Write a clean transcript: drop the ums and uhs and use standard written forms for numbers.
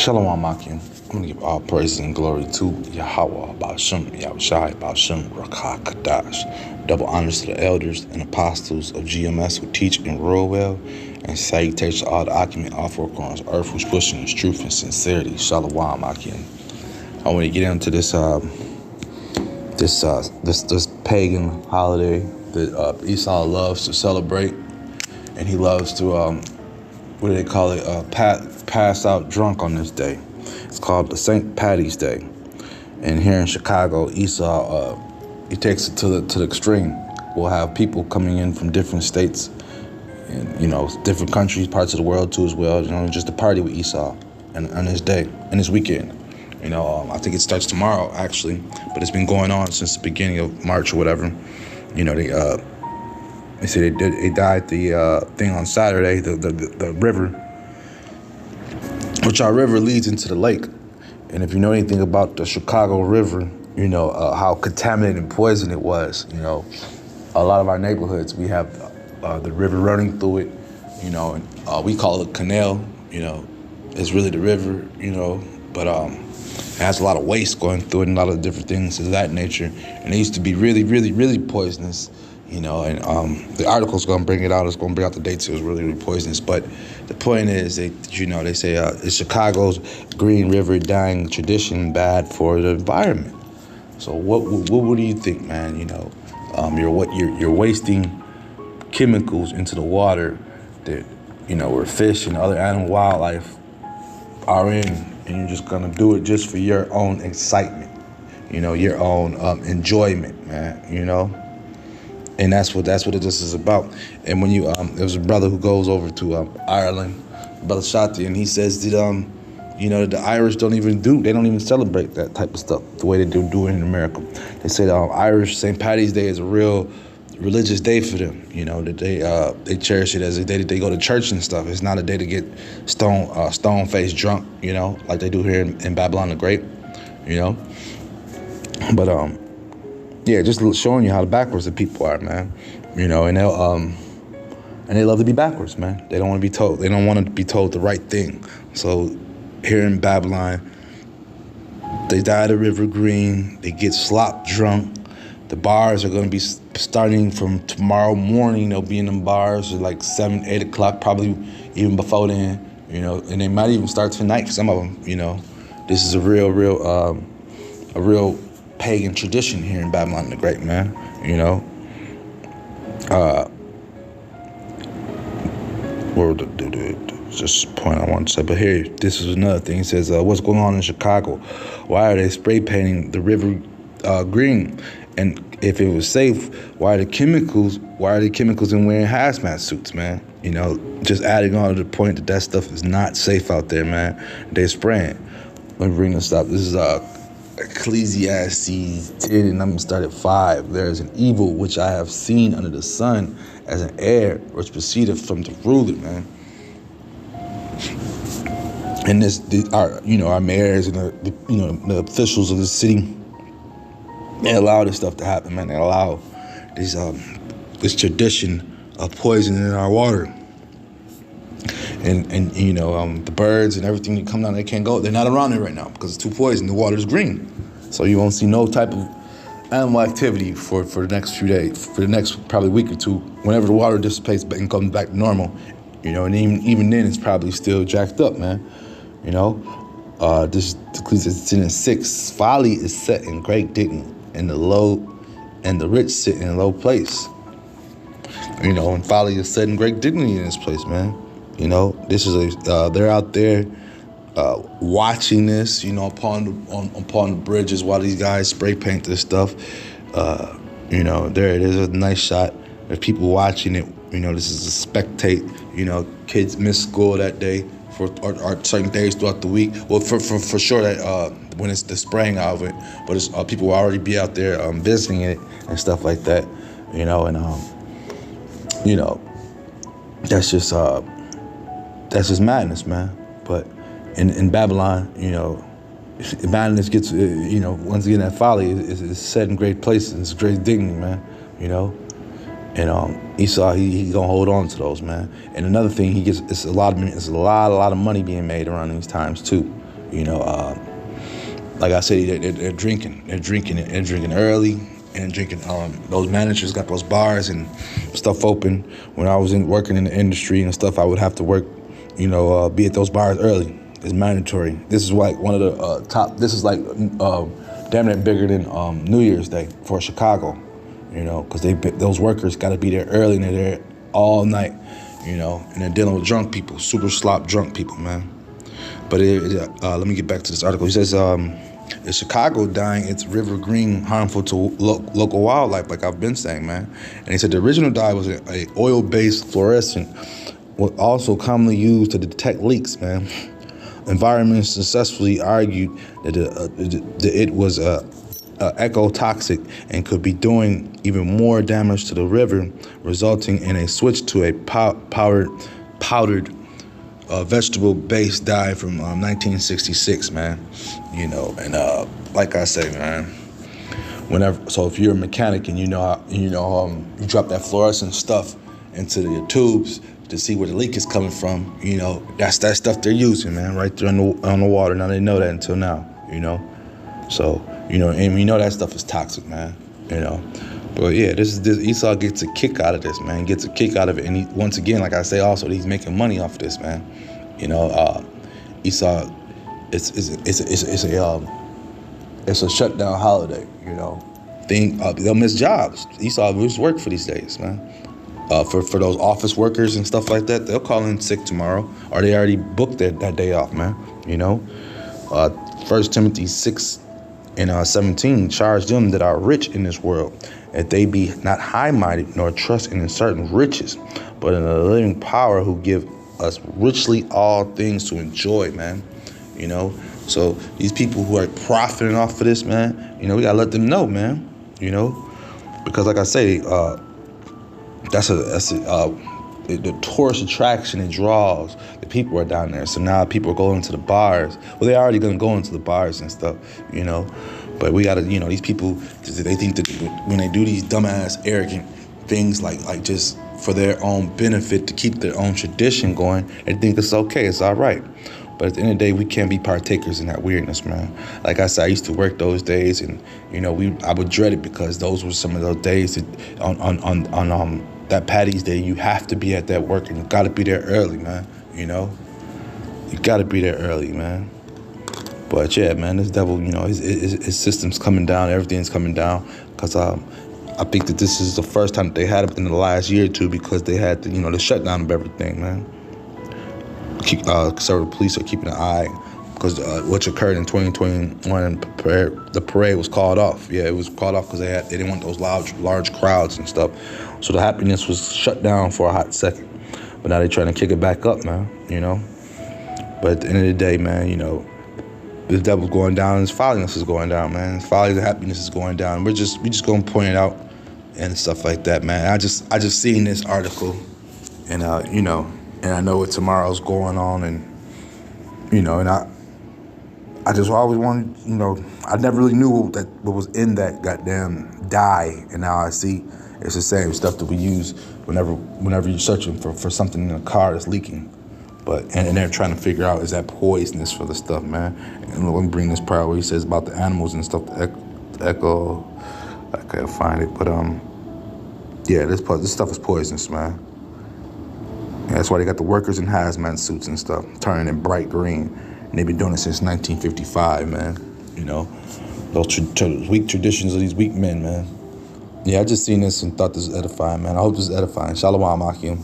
Shalom Akim. I'm going to give all praise and glory to Yahweh, Ba'ashem, Yahushai, Ba'ashem, Rakah, Kadash. Double honors to the elders and apostles of GMS who teach and rule well, and salutations to all the Akim and all four corners of earth who's pushing his truth and sincerity. Shalom Akim. I want to get into this pagan holiday that Esau loves to celebrate, and he loves to what do they call it? Pass out drunk on this day. It's called the St. Patty's Day. And here in Chicago, Esau, he takes it to the extreme. We'll have people coming in from different states and, different countries, parts of the world too as well, just to party with Esau and on this day, and this weekend. I think it starts tomorrow, actually, but it's been going on since the beginning of March or whatever. They say they died the thing on Saturday, the river, which our river leads into the lake. And if you know anything about the Chicago River, how contaminated and poisoned it was. A lot of our neighborhoods, we have the river running through it, and we call it canal, it's really the river, but it has a lot of waste going through it and a lot of different things of that nature. And it used to be really, really, really poisonous. And the article's going to bring it out. It's going to bring out the dates. It was really, really poisonous. But the point is, they say it's Chicago's Green River dying tradition bad for the environment. So what do you think, man? You're wasting chemicals into the water that where fish and other animal wildlife are in, and you're just going to do it just for your own excitement, your own enjoyment, man. And that's what this is about. And when there was a brother who goes over to Ireland, Brother Shati, and he says that the Irish don't even celebrate that type of stuff the way they do it in America. They say the Irish St. Patty's Day is a real religious day for them. That they cherish it as a day that they go to church and stuff. It's not a day to get stone faced drunk, like they do here in Babylon the Great, But yeah, just showing you how backwards the people are, man. And they love to be backwards, man. They don't want to be told. They don't want to be told the right thing. So here in Babylon, they dye the river green. They get slop drunk. The bars are going to be starting from tomorrow morning. They'll be in them bars at like 7, 8 o'clock, probably even before then. And they might even start tonight for some of them. This is a real pagan tradition here in Babylon the Great, man. Just a point I want to say. But here, this is another thing. It says, what's going on in Chicago? Why are they spray painting the river green? And if it was safe, why are the chemicals in wearing hazmat suits, man? Just adding on to the point that stuff is not safe out there, man. They're spraying. Let me bring this up. This is Ecclesiastes 10, and I'm going to start at 5. There is an evil which I have seen under the sun as an heir which proceedeth from the ruler, man. And our mayors and the officials of the city, they allow this stuff to happen, man. They allow this tradition of poisoning in our water. And the birds and everything that come down, they can't go. They're not around it right now because it's too poison. The water's green. So you won't see no type of animal activity for the next few days, for the next probably week or two, whenever the water dissipates and comes back to normal. And even then it's probably still jacked up, man. This Ecclesiastes 10 and 6. Folly is set in great dignity, and the rich sit in a low place. And folly is set in great dignity in this place, man. This is they're out there watching this, upon the bridges while these guys spray paint this stuff. There it is, a nice shot. There's people watching it. This is a spectate. Kids miss school that day or certain days throughout the week. Well, for sure that when it's the spraying of it, but it's, people will already be out there visiting it and stuff like that. That's just madness, man. But in Babylon, madness gets, once again, that folly is set in great places. It's great dignity, man. And Esau, he gonna hold on to those, man. And another thing, it's a lot of money being made around these times too. You know, like I said, they're drinking. They're drinking early and drinking. Those managers got those bars and stuff open. When I was working in the industry and stuff, I would have to work, be at those bars early. It's mandatory. This is like one of the top. This is like damn near bigger than New Year's Day for Chicago. Because those workers got to be there early and they're there all night. And they're dealing with drunk people, super slop drunk people, man. But let me get back to this article. He says, is Chicago dying its river green harmful to local wildlife, like I've been saying, man? And he said the original dye was a oil-based fluorescent, also commonly used to detect leaks, man. Environmentalists successfully argued that it was ecotoxic and could be doing even more damage to the river, resulting in a switch to a powdered vegetable-based dye from 1966, man. Like I say, man, so if you're a mechanic and you drop that fluorescent stuff into your tubes to see where the leak is coming from, that's that stuff they're using, man, right there on the water. Now they know that until now, So, and we know that stuff is toxic, man, But yeah, this Esau gets a kick out of this, man. Gets a kick out of it, and once again, like I say, also he's making money off of this, man. Esau, it's a shutdown holiday, They'll miss jobs. Esau lose work for these days, man. For those office workers and stuff like that, they'll call in sick tomorrow, or they already booked that day off, man. 1 Timothy 6:17 charge them that are rich in this world, that they be not high-minded, nor trust in certain riches, but in the living power who give us richly all things to enjoy, man. So these people who are profiting off of this, man, we gotta let them know, man. Because like I say, the tourist attraction it draws. The people are down there, so now people are going to the bars. Well, they're already gonna go into the bars and stuff, But we gotta, these people, they think that when they do these dumbass, arrogant things like just for their own benefit to keep their own tradition going, they think it's okay, it's all right. But at the end of the day, we can't be partakers in that weirdness, man. Like I said, I used to work those days, and I would dread it because those were some of those days that on that Paddy's Day, you have to be at that work, and you got to be there early, man. You got to be there early, man. But yeah, man, this devil, his system's coming down, everything's coming down, because I think that this is the first time that they had it in the last year or two, because they had the shutdown of everything, man. Conservative police are keeping an eye, because what occurred in 2021, the parade was called off. Yeah, it was called off because they didn't want those large crowds and stuff. So the happiness was shut down for a hot second, but now they're trying to kick it back up, man. But at the end of the day, man, the devil's going down and his folliness is going down, man. His folly and happiness is going down. We just gonna point it out and stuff like that, man. I just seen this article, and and I know what tomorrow's going on, and and I just always wanted, I never really knew what was in that goddamn dye, and now I see it's the same stuff that we use whenever you're searching for something in a car that's leaking. But and they're trying to figure out, is that poisonous for the stuff, man? And let me bring this part where he says about the animals and stuff. The echo, I can't find it, but yeah, this stuff is poisonous, man. Yeah, that's why they got the workers in hazmat suits and stuff, turning it bright green. And they've been doing it since 1955, man. Those weak traditions of these weak men, man. Yeah, I just seen this and thought this was edifying, man. I hope this is edifying. Shalom, Akim.